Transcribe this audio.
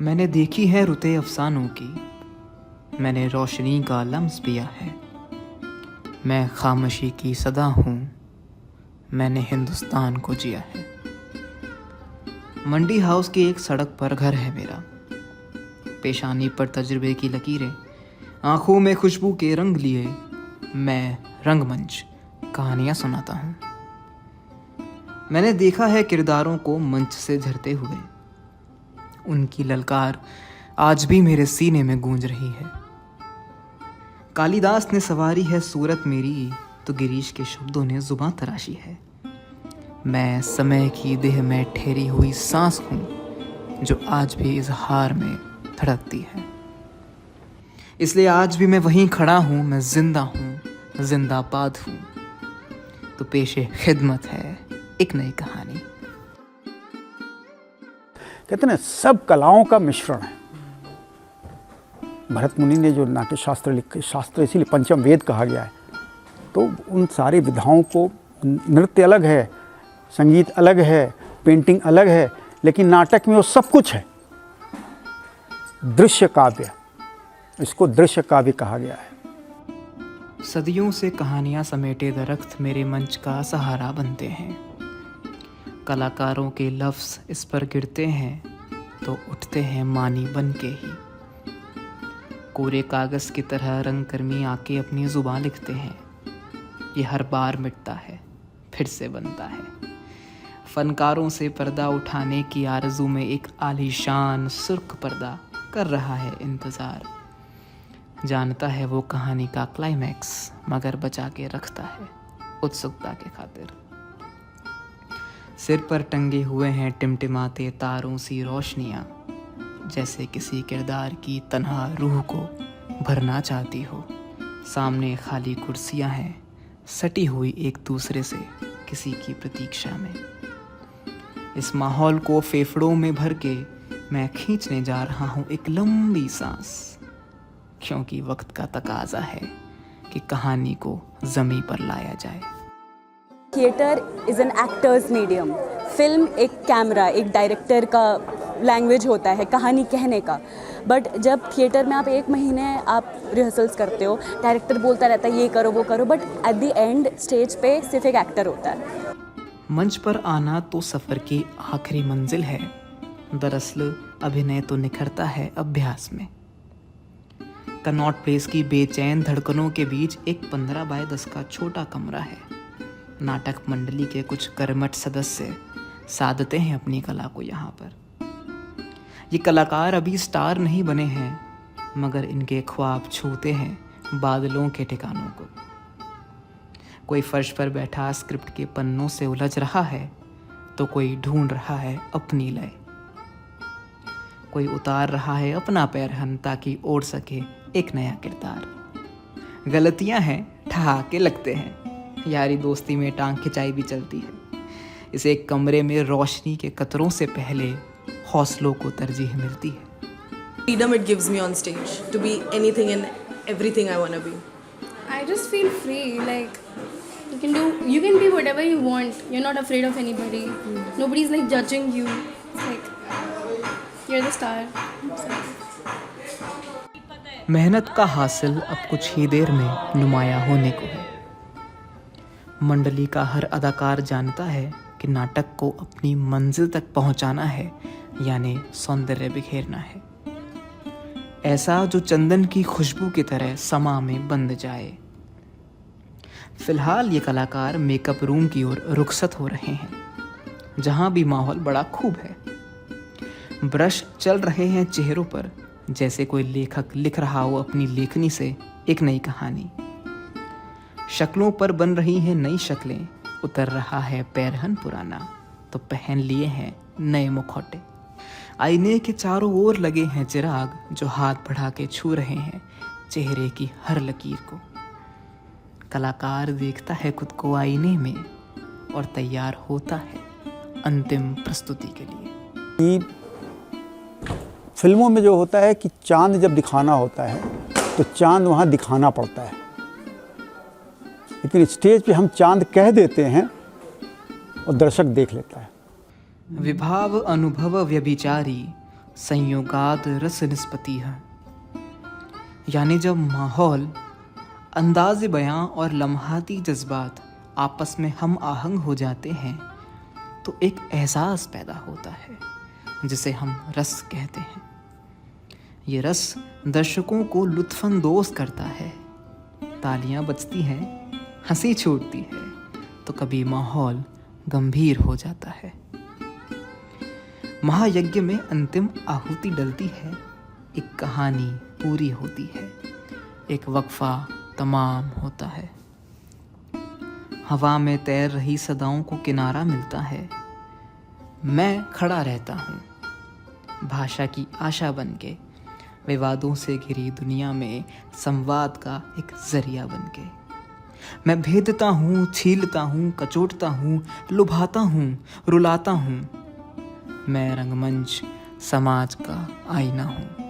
मैंने देखी है रुते अफसानों की, मैंने रोशनी का लम्स पिया है। मैं खामोशी की सदा हूँ, मैंने हिंदुस्तान को जिया है। मंडी हाउस की एक सड़क पर घर है मेरा, पेशानी पर तजुर्बे की लकीरें, आंखों में खुशबू के रंग लिए मैं रंगमंच कहानियाँ सुनाता हूँ। मैंने देखा है किरदारों को मंच से झरते हुए, उनकी ललकार आज भी मेरे सीने में गूंज रही है। कालिदास ने सवारी है सूरत मेरी, तो गिरीश के शब्दों ने जुबां तराशी है। मैं समय की देह में ठहरी हुई सांस हूँ, जो आज भी इजहार में धड़कती है। इसलिए आज भी मैं वहीं खड़ा हूँ, मैं जिंदा हूँ, जिंदाबाद हूँ। तो पेशे खिदमत है एक नई कहानी। कहते हैं सब कलाओं का मिश्रण है। भरत मुनि ने जो नाट्य शास्त्र लिखे, शास्त्र इसीलिए पंचम वेद कहा गया है, तो उन सारी विधाओं को, नृत्य अलग है, संगीत अलग है, पेंटिंग अलग है, लेकिन नाटक में वो सब कुछ है। दृश्य काव्य, इसको दृश्य काव्य कहा गया है। सदियों से कहानियां समेटे दरख्त मेरे मंच का सहारा बनते हैं। कलाकारों के लफ्ज़ इस पर गिरते हैं तो उठते हैं मानी बन के ही। कोरे कागज़ की तरह रंगकर्मी आके अपनी ज़ुबान लिखते हैं। ये हर बार मिटता है, फिर से बनता है। फनकारों से पर्दा उठाने की आरज़ू में एक आलीशान सुर्ख पर्दा कर रहा है इंतज़ार। जानता है वो कहानी का क्लाइमैक्स, मगर बचा के रखता है उत्सुकता के खातिर। सिर पर टंगे हुए हैं टिमटिमाते तारों सी रोशनियाँ, जैसे किसी किरदार की तन्हा रूह को भरना चाहती हो। सामने खाली कुर्सियाँ हैं, सटी हुई एक दूसरे से किसी की प्रतीक्षा में। इस माहौल को फेफड़ों में भर के मैं खींचने जा रहा हूँ एक लंबी सांस, क्योंकि वक्त का तकाजा है कि कहानी को ज़मीं पर लाया जाए। Theatre is an actors medium. Film एक कैमरा, एक डायरेक्टर का लैंग्वेज होता है कहानी कहने का। बट जब थिएटर में आप 1 महीने आप रिहर्सल्स करते हो, डायरेक्टर बोलता रहता है ये करो वो करो, but at the end stage पे सिर्फ एक एक्टर होता है। मंच पर आना तो सफ़र की आखिरी मंजिल है। दरअसल अभिनय तो निखरता है अभ्यास में। कनॉट प्लेस की बेचैन धड़कनों के बीच एक 15 बाय 10 का छोटा कमरा है। नाटक मंडली के कुछ कर्मठ सदस्य साधते हैं अपनी कला को यहाँ पर। ये कलाकार अभी स्टार नहीं बने हैं, मगर इनके ख्वाब छूते हैं बादलों के ठिकानों को। कोई फर्श पर बैठा स्क्रिप्ट के पन्नों से उलझ रहा है, तो कोई ढूंढ रहा है अपनी लय। कोई उतार रहा है अपना पैरहन ताकि ओढ़ सके एक नया किरदार। गलतियां हैं, ठहाके लगते हैं, यारी दोस्ती में टांग खिंचाई भी चलती है। इस एक कमरे में रोशनी के कतरों से पहले हौसलों को तरजीह मिलती है। Freedom it gives me on stage to be anything and everything I want to be. I just feel free, like you can be whatever you want. You're not afraid of anybody. Nobody's like judging you. It's like you're the star. मेहनत का हासिल अब कुछ ही देर में नुमाया होने को है। मंडली का हर अदाकार जानता है कि नाटक को अपनी मंजिल तक पहुंचाना है, यानी सौंदर्य बिखेरना है, ऐसा जो चंदन की खुशबू की तरह समा में बंध जाए। फिलहाल ये कलाकार मेकअप रूम की ओर रुखसत हो रहे हैं, जहां भी माहौल बड़ा खूब है। ब्रश चल रहे हैं चेहरों पर, जैसे कोई लेखक लिख रहा हो अपनी लेखनी से एक नई कहानी। शक्लों पर बन रही हैं नई शक्लें, उतर रहा है पैरहन पुराना, तो पहन लिए हैं नए मुखौटे। आईने के चारों ओर लगे हैं चिराग, जो हाथ बढ़ा के छू रहे हैं चेहरे की हर लकीर को। कलाकार देखता है खुद को आईने में और तैयार होता है अंतिम प्रस्तुति के लिए। फिल्मों में जो होता है कि चांद जब दिखाना होता है तो चांद वहाँ दिखाना पड़ता है, लेकिन स्टेज पे हम चांद कह देते हैं और दर्शक देख लेता है। विभाव अनुभव व्यभिचारी संयोगाद रस निस्पति है, यानी जब माहौल, अंदाज़ बयां और लम्हाती जज्बात आपस में हम आहंग हो जाते हैं तो एक एहसास पैदा होता है जिसे हम रस कहते हैं। ये रस दर्शकों को लुत्फानंदोज करता है, तालियां बजती हैं, हंसी छूटती है तो कभी माहौल गंभीर हो जाता है। महायज्ञ में अंतिम आहुति डलती है, एक कहानी पूरी होती है, एक वक्फा तमाम होता है। हवा में तैर रही सदाओं को किनारा मिलता है, मैं खड़ा रहता हूँ भाषा की आशा बनके, विवादों से घिरी दुनिया में संवाद का एक जरिया बनके। मैं भेदता हूँ, छीलता हूँ, कचोटता हूँ, लुभाता हूँ, रुलाता हूँ। मैं रंगमंच समाज का आईना हूँ।